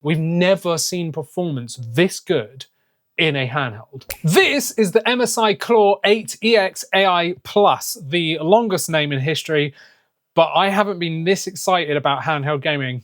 We've never seen performance this good in a handheld. This is the MSI Claw 8 EX AI Plus, the longest name in history, but I haven't been this excited about handheld gaming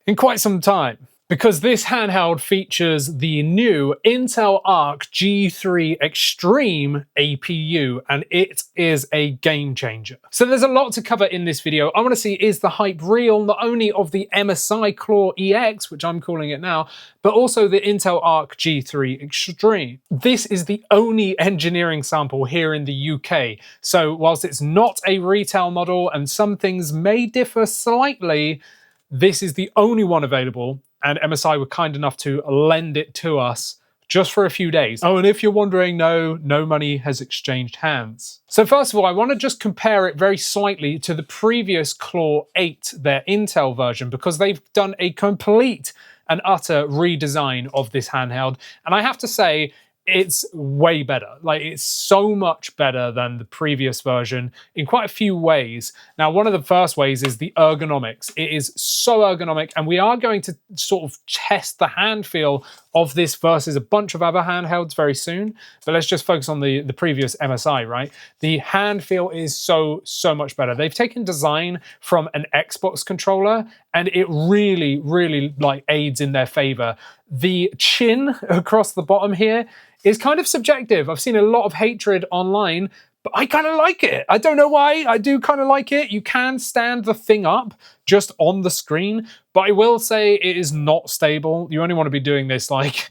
in quite some time, because this handheld features the new Intel Arc G3 Extreme APU, and it is a game changer. So there's a lot to cover in this video. I want to see, is the hype real, not only of the MSI Claw EX, which I'm calling it now, but also the Intel Arc G3 Extreme. This is the only engineering sample here in the UK. So whilst it's not a retail model and some things may differ slightly, this is the only one available, and MSI were kind enough to lend it to us just for a few days. Oh, and if you're wondering, no money has exchanged hands. So first of all, I want to just compare it very slightly to the previous Claw 8, their Intel version, because they've done a complete and utter redesign of this handheld. And I have to say, it's way better. Like, it's so much better than the previous version in quite a few ways. Now, one of the first ways is the ergonomics. It is so ergonomic, and we are going to sort of test the hand feel of this versus a bunch of other handhelds very soon. But let's just focus on the previous MSI, right? The hand feel is so much better. They've taken design from an Xbox controller, and it really like aids in their favor. The chin across the bottom here is kind of subjective. I've seen a lot of hatred online, but I kind of like it. I don't know why, I do kind of like it. You can stand the thing up just on the screen, but I will say it is not stable. You only want to be doing this like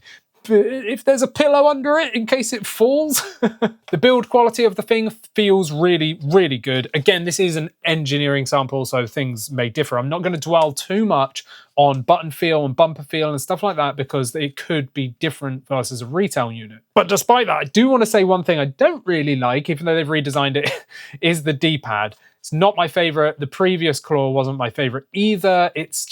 if there's a pillow under it in case it falls. The build quality of the thing feels really good. Again, this is an engineering sample, so things may differ. I'm not going to dwell too much on button feel and bumper feel and stuff like that, because it could be different versus a retail unit. But despite that, I do want to say one thing I don't really like, even though they've redesigned it, is the D-pad. It's not my favorite. The previous Claw wasn't my favorite either. It's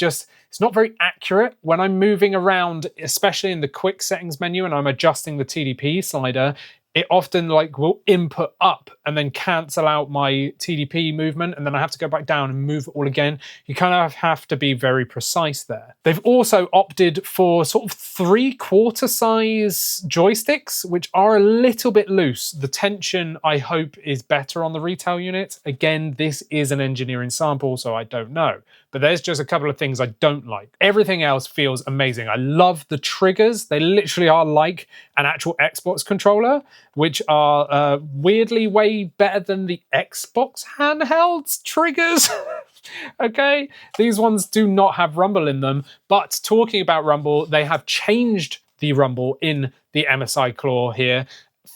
not very accurate. When I'm moving around, especially in the quick settings menu, and I'm adjusting the TDP slider, it often like will input up and then cancel out my TDP movement, and then I have to go back down and move it all again. You kind of have to be very precise there. They've also opted for sort of 3/4 size joysticks, which are a little bit loose. The tension, I hope, is better on the retail unit. Again, this is an engineering sample, so I don't know. But there's just a couple of things I don't like. Everything else feels amazing. I love the triggers. They literally are like an actual Xbox controller, which are weirdly way better than the Xbox handhelds triggers. Okay, these ones do not have rumble in them, but talking about rumble, they have changed the rumble in the MSI Claw here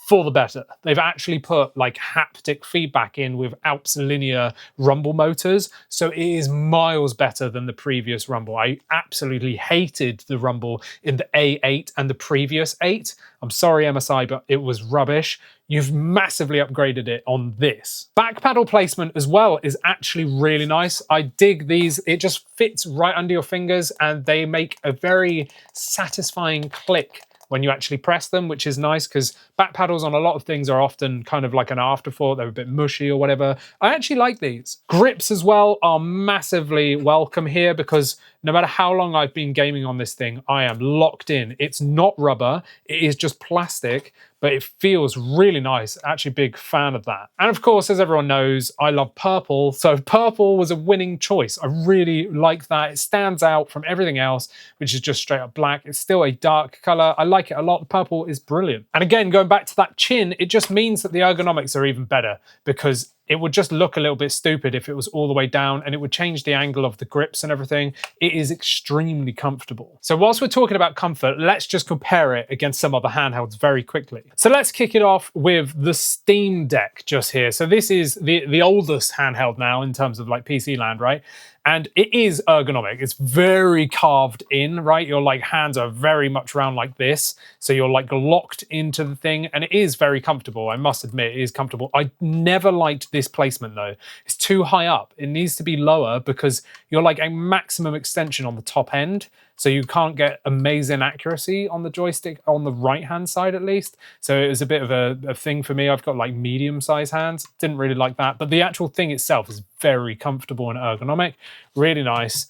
for the better. They've actually put like haptic feedback in with Alps linear rumble motors, so it is miles better than the previous rumble. I absolutely hated the rumble in the A8 and the previous 8. I'm sorry, MSI, but it was rubbish. You've massively upgraded it on this. Back paddle placement as well is actually really nice. I dig these. It just fits right under your fingers, and they make a very satisfying click when you actually press them, which is nice, because back paddles on a lot of things are often kind of like an afterthought. They're a bit mushy or whatever. I actually like these. Grips as well are massively welcome here, because no matter how long I've been gaming on this thing, I am locked in. It's not rubber, it is just plastic, but it feels really nice. Actually, big fan of that. And of course, as everyone knows, I love purple, so purple was a winning choice. I really like that. It stands out from everything else, which is just straight up black. It's still a dark color. I like it a lot. Purple is brilliant. And again, going back to that chin, it just means that the ergonomics are even better, because it would just look a little bit stupid if it was all the way down, and it would change the angle of the grips and everything. It is extremely comfortable. So whilst we're talking about comfort, let's just compare it against some other handhelds very quickly. So let's kick it off with the Steam Deck just here. So this is the oldest handheld now in terms of like PC land, right? And it is ergonomic. It's very carved in, right? Your like hands are very much round like this. So you're like locked into the thing, and it is very comfortable. I must admit, it is comfortable. I never liked this placement though. It's too high up. It needs to be lower, because you're like a maximum extension on the top end. So you can't get amazing accuracy on the joystick on the right-hand side, at least. So it was a bit of a thing for me. I've got like medium-sized hands. Didn't really like that. But the actual thing itself is very comfortable and ergonomic. Really nice.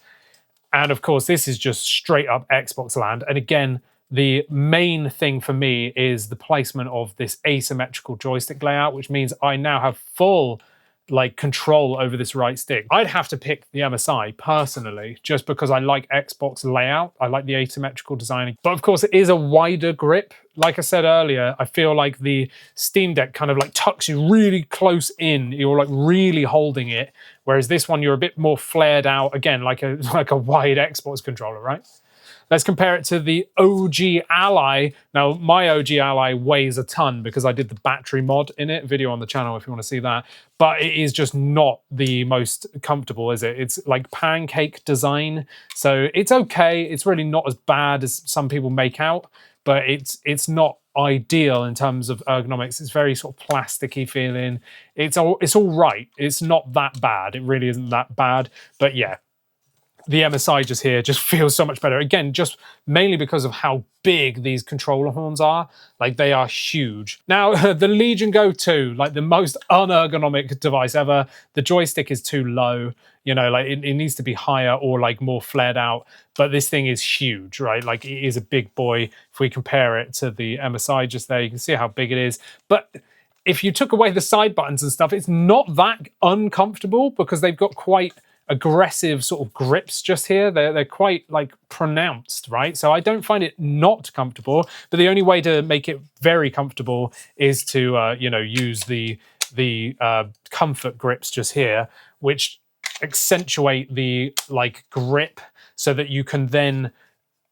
And of course, this is just straight up Xbox land. And again, the main thing for me is the placement of this asymmetrical joystick layout, which means I now have full like control over this right stick. I'd have to pick the MSI personally, just because I like Xbox layout. I like the asymmetrical design, but of course it is a wider grip. Like I said earlier, I feel like the Steam Deck kind of like tucks you really close in. You're like really holding it. Whereas this one, you're a bit more flared out, again, like a wide Xbox controller, right? Let's compare it to the OG Ally. Now, my OG Ally weighs a ton because I did the battery mod in it, video on the channel if you want to see that. But it is just not the most comfortable, is it? It's like pancake design. So it's okay. It's really not as bad as some people make out, but it's not ideal in terms of ergonomics. It's very sort of plasticky feeling. It's all right. It's not that bad. It really isn't that bad. But yeah, the MSI just here just feels so much better. Again, just mainly because of how big these controller horns are. Like, they are huge. Now, the Legion Go 2, like the most unergonomic device ever. The joystick is too low. You know, like it needs to be higher or like more flared out. But this thing is huge, right? Like, it is a big boy. If we compare it to the MSI just there, you can see how big it is. But if you took away the side buttons and stuff, it's not that uncomfortable because they've got quite aggressive sort of grips just here. They're quite like pronounced, right? So I don't find it not comfortable, but the only way to make it very comfortable is to you know, use the comfort grips just here, which accentuate the like grip so that you can then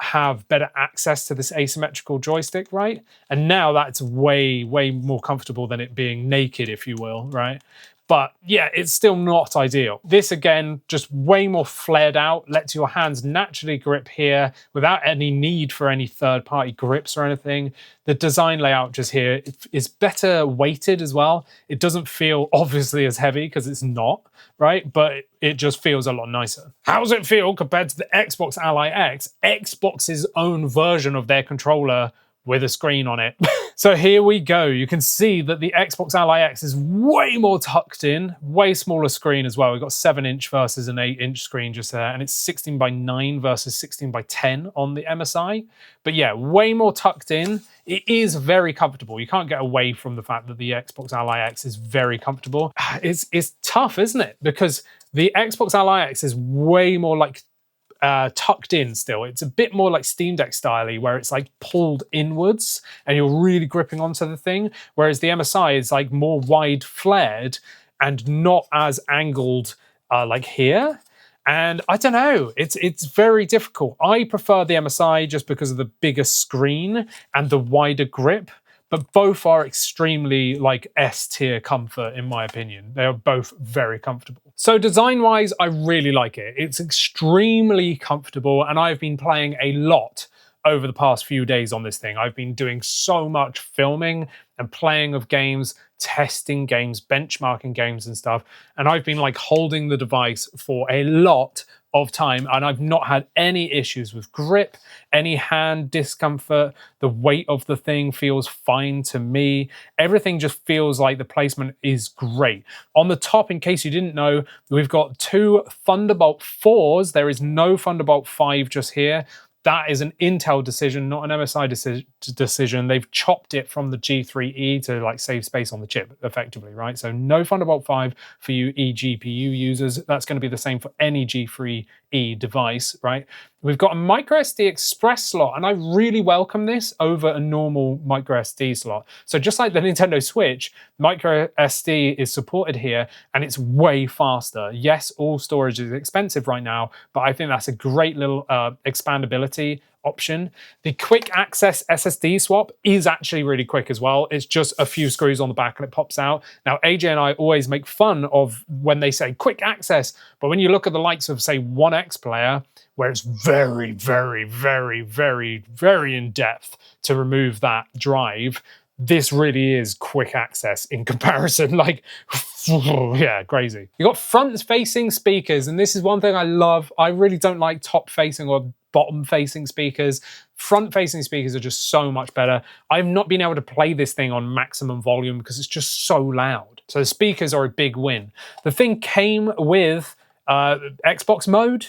have better access to this asymmetrical joystick, right? And now that's way more comfortable than it being naked, if you will, right? But yeah, it's still not ideal. This, again, just way more flared out, lets your hands naturally grip here without any need for any third-party grips or anything. The design layout just here is better weighted as well. It doesn't feel obviously as heavy because it's not, right? But it just feels a lot nicer. How does it feel compared to the Xbox Ally X, Xbox's own version of their controller with a screen on it? So here we go. You can see that the Xbox Ally X is way more tucked in, way smaller screen as well. We've got 7-inch versus an 8-inch screen just there, and it's 16:9 versus 16:10 on the MSI. But yeah, way more tucked in. It is very comfortable. You can't get away from the fact that the Xbox Ally X is very comfortable. It's tough, isn't it? Because the Xbox Ally X is way more like tucked in still. It's a bit more like Steam Deck style-y, where it's like pulled inwards and you're really gripping onto the thing, whereas the MSI is like more wide flared and not as angled like here. And I don't know, it's very difficult. I prefer the MSI just because of the bigger screen and the wider grip, but both are extremely like S-tier comfort in my opinion. They are both very comfortable. So design-wise, I really like it. It's extremely comfortable, and I've been playing a lot over the past few days on this thing. I've been doing so much filming and playing of games, testing games, benchmarking games and stuff, and I've been like holding the device for a lot of time, and I've not had any issues with grip, any hand discomfort. The weight of the thing feels fine to me. Everything just feels like the placement is great. On the top, in case you didn't know, we've got 2 Thunderbolt 4s. There is no Thunderbolt 5 just here. That is an Intel decision, not an MSI decision. They've chopped it from the G3E to like save space on the chip, effectively, right? So no Thunderbolt 5 for you eGPU users. That's going to be the same for any G3E device, right? We've got a microSD express slot, and I really welcome this over a normal microSD slot. So just like the Nintendo Switch, microSD is supported here, and it's way faster. Yes, all storage is expensive right now, but I think that's a great little expandability option. The quick access SSD swap is actually really quick as well. It's just a few screws on the back and it pops out. Now, AJ and I always make fun of when they say quick access, but when you look at the likes of, say, 1X player, where it's very in depth to remove that drive, this really is quick access in comparison. Like, yeah, crazy. You got front-facing speakers, and this is one thing I love. I really don't like top-facing or bottom-facing speakers. Front-facing speakers are just so much better. I've not been able to play this thing on maximum volume because it's just so loud. So the speakers are a big win. The thing came with Xbox mode,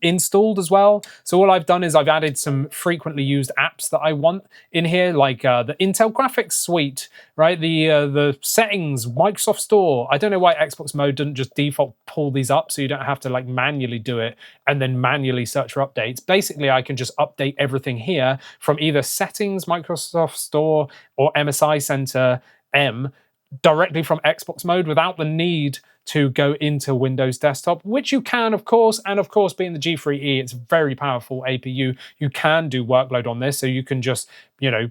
installed as well. So all I've done is I've added some frequently used apps that I want in here, like the Intel graphics suite, right? The settings, Microsoft Store. I don't know why Xbox Mode didn't just default pull these up so you don't have to like manually do it and then manually search for updates. Basically, I can just update everything here from either settings, Microsoft Store, or MSI Center M directly from Xbox Mode without the need to go into Windows Desktop, which you can, of course, and of course, being the G3E, it's a very powerful APU. You can do workload on this, so you can just,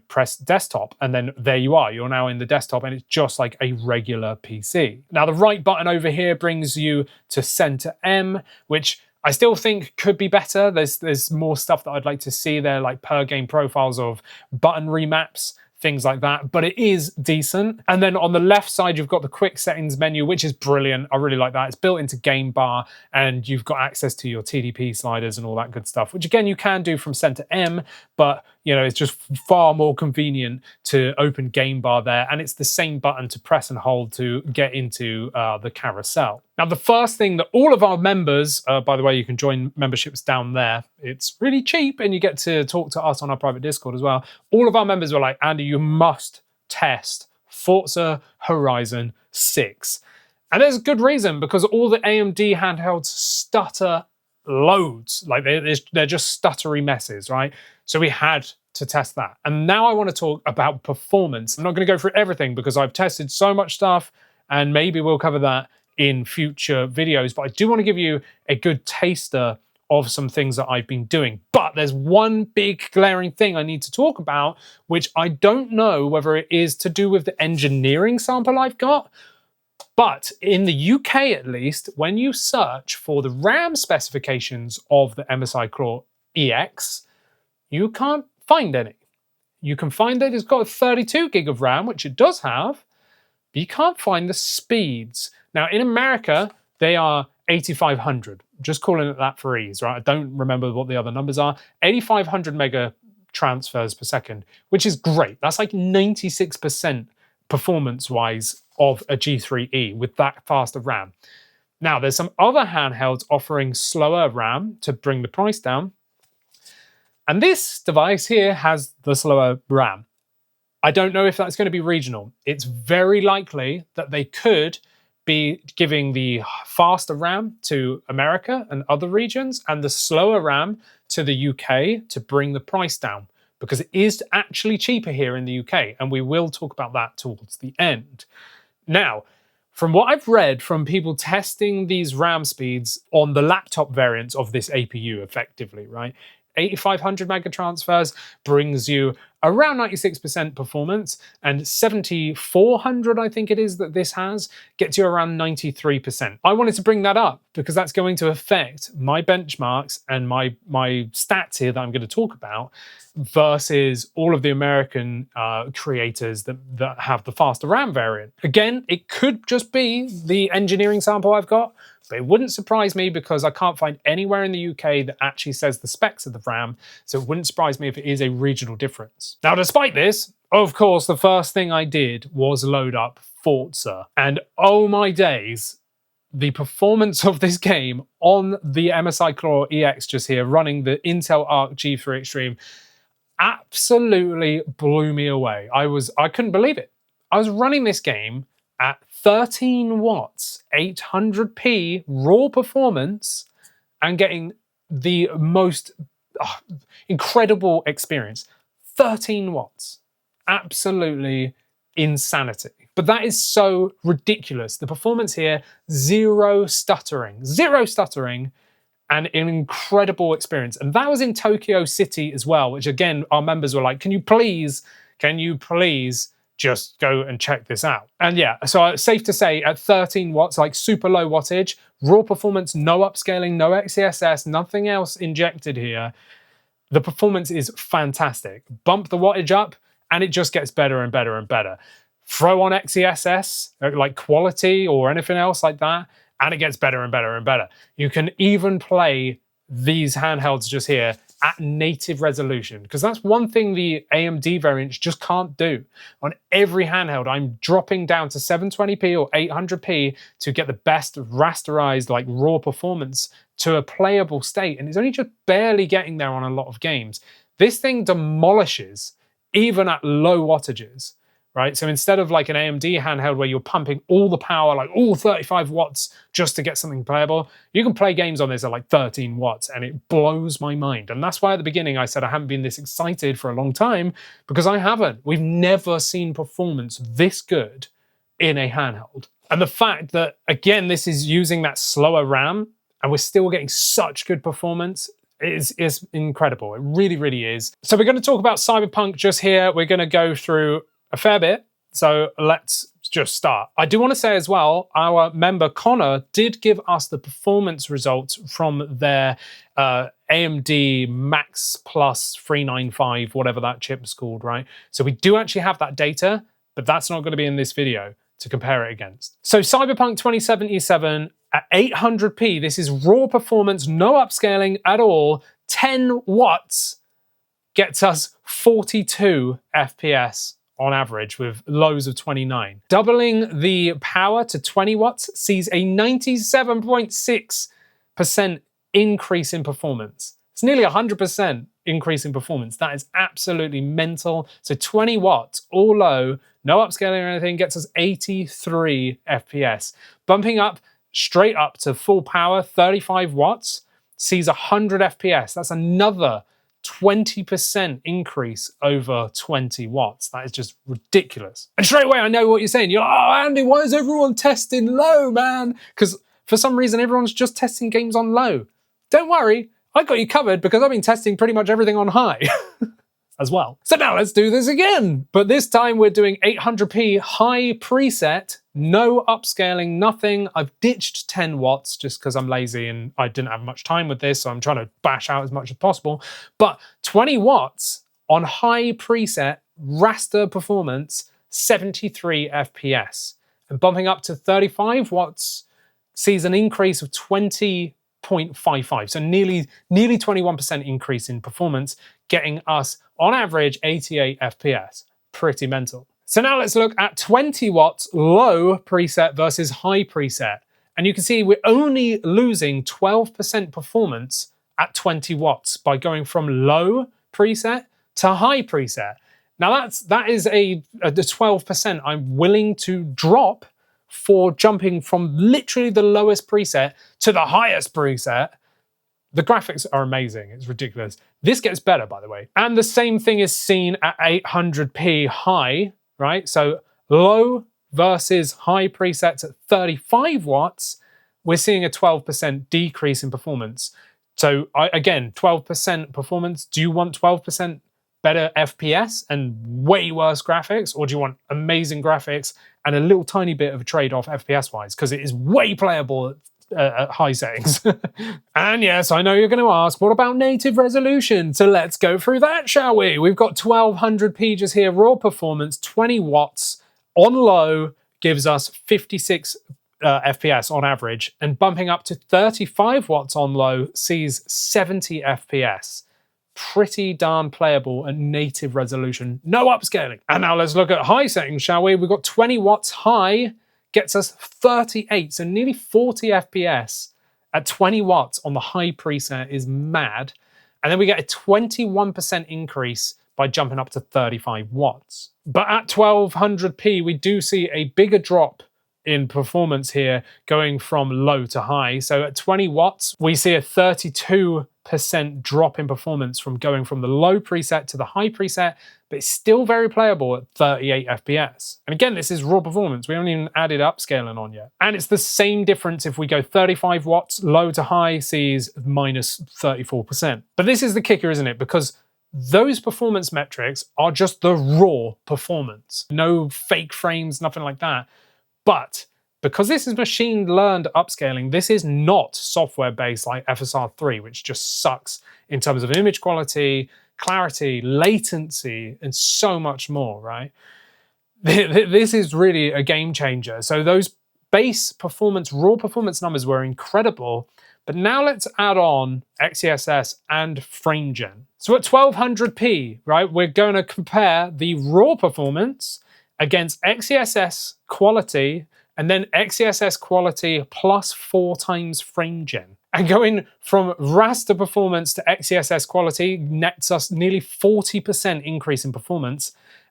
press desktop, and then there you are. You're now in the desktop, and it's just like a regular PC. Now, the right button over here brings you to Center M, which I still think could be better. There's more stuff that I'd like to see there, like per game profiles of button remaps, things like that, but it is decent. And then on the left side, you've got the quick settings menu, which is brilliant. I really like that. It's built into Game Bar, and you've got access to your TDP sliders and all that good stuff, which again, you can do from Center M, but it's just far more convenient to open Game Bar there. And it's the same button to press and hold to get into the carousel. Now, the first thing that all of our members, by the way, you can join memberships down there. It's really cheap, and you get to talk to us on our private Discord as well. All of our members were like, Andy, you must test Forza Horizon 6. And there's a good reason, because all the AMD handhelds stutter loads. Like they're just stuttery messes, right? So we had to test that. And now I want to talk about performance. I'm not going to go through everything because I've tested so much stuff, and maybe we'll cover that in future videos. But I do want to give you a good taster of some things that I've been doing. But there's one big glaring thing I need to talk about, which I don't know whether it is to do with the engineering sample I've got. But in the UK, at least, when you search for the RAM specifications of the MSI Claw EX, you can't find any. You can find that it's got a 32 gig of RAM, which it does have, but you can't find the speeds. Now, in America, they are 8,500. Just calling it that for ease, right? I don't remember what the other numbers are. 8,500 mega transfers per second, which is great. That's like 96% performance-wise of a G3E with that faster RAM. Now, there's some other handhelds offering slower RAM to bring the price down. And this device here has the slower RAM. I don't know if that's going to be regional. It's very likely that they could be giving the faster RAM to America and other regions and the slower RAM to the UK to bring the price down, because it is actually cheaper here in the UK, and we will talk about that towards the end. Now, from what I've read from people testing these RAM speeds on the laptop variants of this APU effectively, right? 8,500 mega transfers brings you around 96% performance, and 7,400, I think it is, that this has, gets you around 93%. I wanted to bring that up because that's going to affect my benchmarks and my stats here that I'm going to talk about versus all of the American creators that have the faster RAM variant. Again, it could just be the engineering sample I've got, but it wouldn't surprise me because I can't find anywhere in the UK that actually says the specs of the RAM, so it wouldn't surprise me if it is a regional difference. Now, despite this, of course, the first thing I did was load up Forza. And oh my days, the performance of this game on the MSI Claw EX just here, running the Intel Arc G3 Extreme, absolutely blew me away. I couldn't believe it. I was running this game at 13 watts, 800p raw performance, and getting the most incredible experience. 13 watts. Absolutely insanity. But that is so ridiculous. The performance here, zero stuttering, and an incredible experience. And that was in Tokyo City as well, which again, our members were like, can you please just go and check this out? And yeah, so it's safe to say at 13 watts, like super low wattage, raw performance, no upscaling, no XeSS, nothing else injected here. The performance is fantastic. Bump the wattage up, and it just gets better and better and better. Throw on XeSS, like quality or anything else like that, and it gets better and better and better. You can even play these handhelds just here at native resolution, because that's one thing the AMD variants just can't do. On every handheld, I'm dropping down to 720p or 800p to get the best rasterized, like raw performance to a playable state, and it's only just barely getting there on a lot of games. This thing demolishes even at low wattages, right? So instead of like an AMD handheld where you're pumping all the power, like all 35 watts just to get something playable, you can play games on this at like 13 watts and it blows my mind. And that's why at the beginning I said I haven't been this excited for a long time, because I haven't. We've never seen performance this good in a handheld. And the fact that, again, this is using that slower RAM and we're still getting such good performance is incredible. It really, really is. So we're going to talk about Cyberpunk just here. We're going to go through a fair bit. So let's just start. I do want to say as well, our member Connor did give us the performance results from their AMD Max Plus 395, whatever that chip's called, right? So we do actually have that data, but that's not going to be in this video to compare it against. So Cyberpunk 2077 at 800p, this is raw performance, no upscaling at all, 10 watts gets us 42 FPS on average with lows of 29. Doubling the power to 20 watts sees a 97.6% increase in performance. It's nearly 100% increase in performance. That is absolutely mental. So 20 watts, all low, no upscaling or anything, gets us 83 FPS. Bumping up straight up to full power, 35 watts, sees 100 FPS. That's another 20% increase over 20 watts. That is just ridiculous. And straight away, I know what you're saying. You're like, oh, Andy, why is everyone testing low, man? Because for some reason, everyone's just testing games on low. Don't worry, I got you covered because I've been testing pretty much everything on high as well. So now let's do this again. But this time we're doing 800p high preset, no upscaling, nothing. I've ditched 10 watts just because I'm lazy and I didn't have much time with this, so I'm trying to bash out as much as possible. But 20 watts on high preset, raster performance, 73 FPS. And bumping up to 35 watts sees an increase of 20.55. So nearly 21% increase in performance, getting us on average 88 FPS. Pretty mental. So now let's look at 20 watts low preset versus high preset. And you can see we're only losing 12% performance at 20 watts by going from low preset to high preset. Now that is the 12% I'm willing to drop for jumping from literally the lowest preset to the highest preset. The graphics are amazing. It's ridiculous. This gets better, by the way. And the same thing is seen at 800p high, right? So low versus high presets at 35 watts, we're seeing a 12% decrease in performance. So again, 12% performance. Do you want 12% better FPS and way worse graphics? Or do you want amazing graphics and a little tiny bit of a trade-off FPS-wise? Because it is way playable at high settings. And yes, I know you're going to ask, what about native resolution? So let's go through that, shall we? We've got 1200p just here, raw performance, 20 watts on low gives us 56 FPS on average, and bumping up to 35 watts on low sees 70 FPS. Pretty darn playable at native resolution, no upscaling. And now let's look at high settings, shall we? We've got 20 watts high, gets us 38, so nearly 40 FPS at 20 watts on the high preset is mad. And then we get a 21% increase by jumping up to 35 watts. But at 1200p, we do see a bigger drop in performance here, going from low to high. So at 20 watts, we see a 32% drop in performance from going from the low preset to the high preset, but it's still very playable at 38 FPS. And again, this is raw performance. We haven't even added upscaling on yet. And it's the same difference if we go 35 watts, low to high sees minus 34%. But this is the kicker, isn't it? Because those performance metrics are just the raw performance. No fake frames, nothing like that. But because this is machine learned upscaling, this is not software based like FSR3, which just sucks in terms of image quality, clarity, latency, and so much more, right? This is really a game changer. So those base performance, raw performance numbers were incredible, But now let's add on XeSS and frame gen. So at 1200p, right, we're going to compare the raw performance against XeSS quality and then XeSS quality plus 4 times frame gen. And going from raster performance to XeSS quality nets us nearly 40% increase in performance.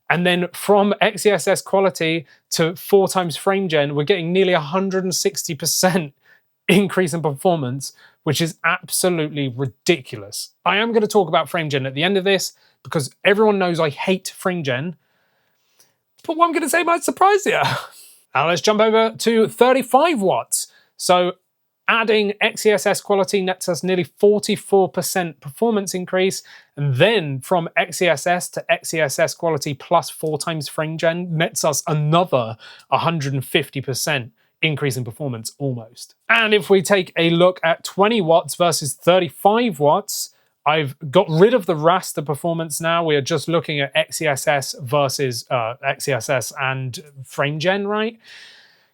And then from XeSS quality to 4 times frame gen, we're getting nearly 160% increase in performance, which is absolutely ridiculous. I am going to talk about frame gen at the end of this because everyone knows I hate frame gen. But what I'm going to say might surprise you. Now let's jump over to 35 watts. So adding XeSS quality nets us nearly 44% performance increase. And then from XeSS to XeSS quality plus 4 times frame gen nets us another 150% increase in performance almost. And if we take a look at 20 watts versus 35 watts, I've got rid of the raster performance now. We are just looking at XeSS versus XeSS and frame gen, right?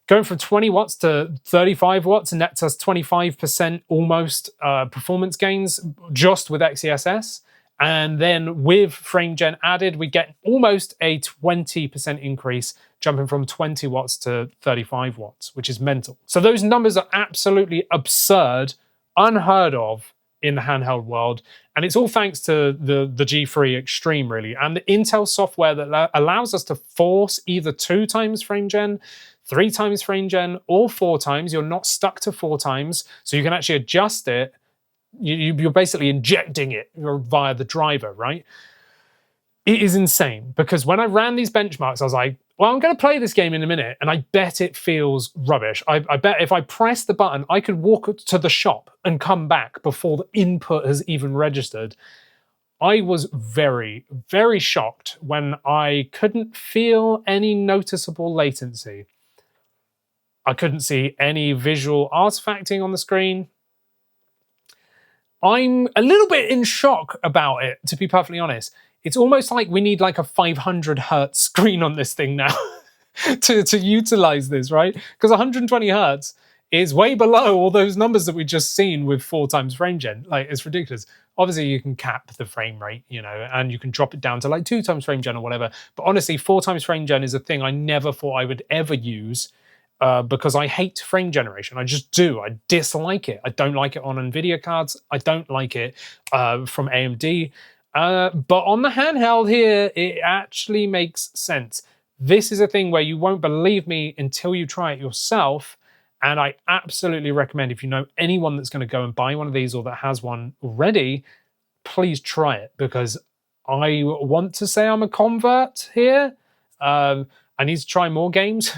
Going from 20 watts to 35 watts nets us 25% almost performance gains just with XeSS. And then with frame gen added, we get almost a 20% increase, jumping from 20 watts to 35 watts, which is mental. So those numbers are absolutely absurd, unheard of in the handheld world. And it's all thanks to the G3 Extreme, really, and the Intel software that allows us to force either 2 times frame gen, 3 times frame gen, or 4 times. You're not stuck to 4 times, so you can actually adjust it. You're basically injecting it via the driver, right? It is insane, because when I ran these benchmarks, I was like, well, I'm going to play this game in a minute, and I bet it feels rubbish. I bet if I press the button, I could walk to the shop and come back before the input has even registered. I was very, very shocked when I couldn't feel any noticeable latency. I couldn't see any visual artifacting on the screen. I'm a little bit in shock about it, to be perfectly honest. It's almost like we need like a 500 hertz screen on this thing now to utilize this, right? Because 120 hertz is way below all those numbers that we just seen with 4 times frame gen. Like, it's ridiculous. Obviously, you can cap the frame rate, you know, and you can drop it down to like 2 times frame gen or whatever. But honestly, 4 times frame gen is a thing I never thought I would ever use. Because I hate frame generation. I just do. I dislike it. I don't like it on NVIDIA cards. I don't like it from AMD. But on the handheld here, it actually makes sense. This is a thing where you won't believe me until you try it yourself. And I absolutely recommend, if you know anyone that's going to go and buy one of these or that has one already, please try it, because I want to say I'm a convert here. I need to try more games,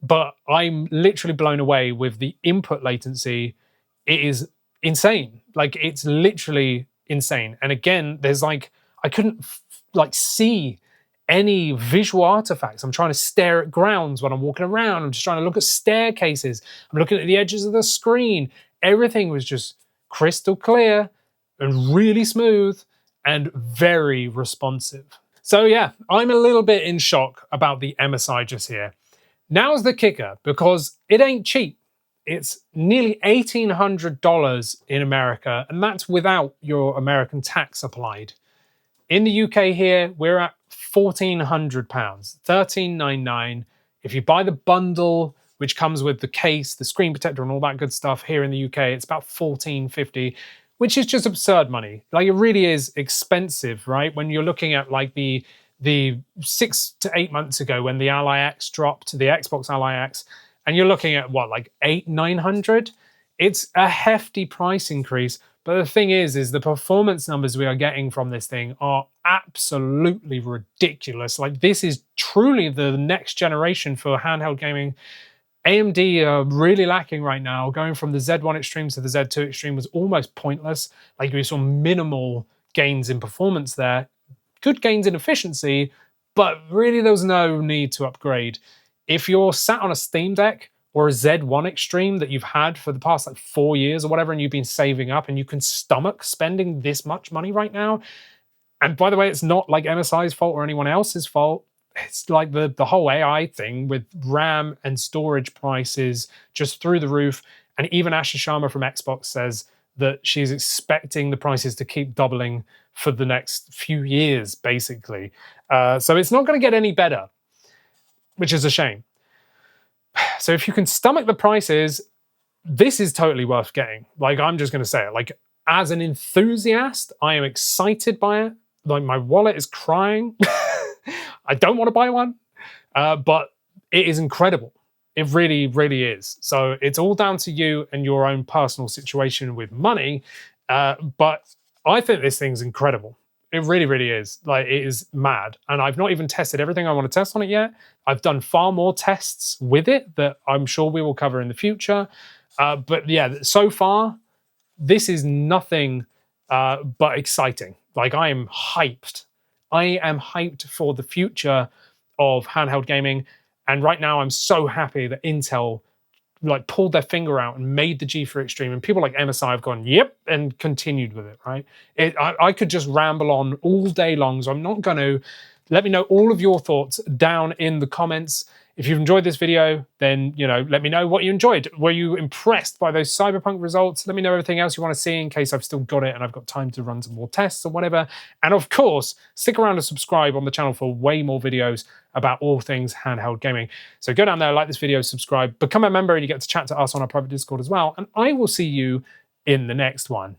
but I'm literally blown away with the input latency. It is insane. Like, it's literally insane. And again, there's like, I couldn't like see any visual artifacts. I'm trying to stare at grounds when I'm walking around. I'm just trying to look at staircases. I'm looking at the edges of the screen. Everything was just crystal clear and really smooth and very responsive. So yeah, I'm a little bit in shock about the MSI just here. Now's the kicker, because it ain't cheap. It's nearly $1,800 in America, and that's without your American tax applied. In the UK here, we're at £1,400, $1,399. If you buy the bundle, which comes with the case, the screen protector, and all that good stuff here in the UK, it's about $1,450. Which is just absurd money. Like, it really is expensive, right? When you're looking at like the 6 to 8 months ago when the Ally X dropped, the Xbox Ally X, and you're looking at what, like $800-900? It's a hefty price increase. But the thing is the performance numbers we are getting from this thing are absolutely ridiculous. Like, this is truly the next generation for handheld gaming. AMD are really lacking right now. Going from the Z1 Extreme to the Z2 Extreme was almost pointless. Like, we saw minimal gains in performance there. Good gains in efficiency, but really there was no need to upgrade. If you're sat on a Steam Deck or a Z1 Extreme that you've had for the past like 4 years or whatever, and you've been saving up and you can stomach spending this much money right now, and by the way, it's not like MSI's fault or anyone else's fault. It's like the whole AI thing with RAM and storage prices just through the roof, And even Asha Sharma from Xbox says that she's expecting the prices to keep doubling for the next few years, basically. So it's not going to get any better, which is a shame. So if you can stomach the prices, this is totally worth getting. Like, I'm just going to say it. Like, as an enthusiast, I am excited by it. Like, my wallet is crying. I don't want to buy one, but it is incredible. It really, really is. So it's all down to you and your own personal situation with money. But I think this thing's incredible. It really, really is. Like, it is mad. And I've not even tested everything I want to test on it yet. I've done far more tests with it that I'm sure we will cover in the future. But yeah, so far, this is nothing but exciting. Like, I am hyped. I am hyped for the future of handheld gaming. And right now, I'm so happy that Intel like pulled their finger out and made the G4 Extreme, and people like MSI have gone, yep, and continued with it, right? I could just ramble on all day long, so I'm not going to. Let me know all of your thoughts down in the comments. If you've enjoyed this video, then, you know, let me know what you enjoyed. Were you impressed by those Cyberpunk results? Let me know everything else you want to see in case I've still got it and I've got time to run some more tests or whatever. And of course, stick around and subscribe on the channel for way more videos about all things handheld gaming. So go down there, like this video, subscribe, become a member, and you get to chat to us on our private Discord as well. And I will see you in the next one.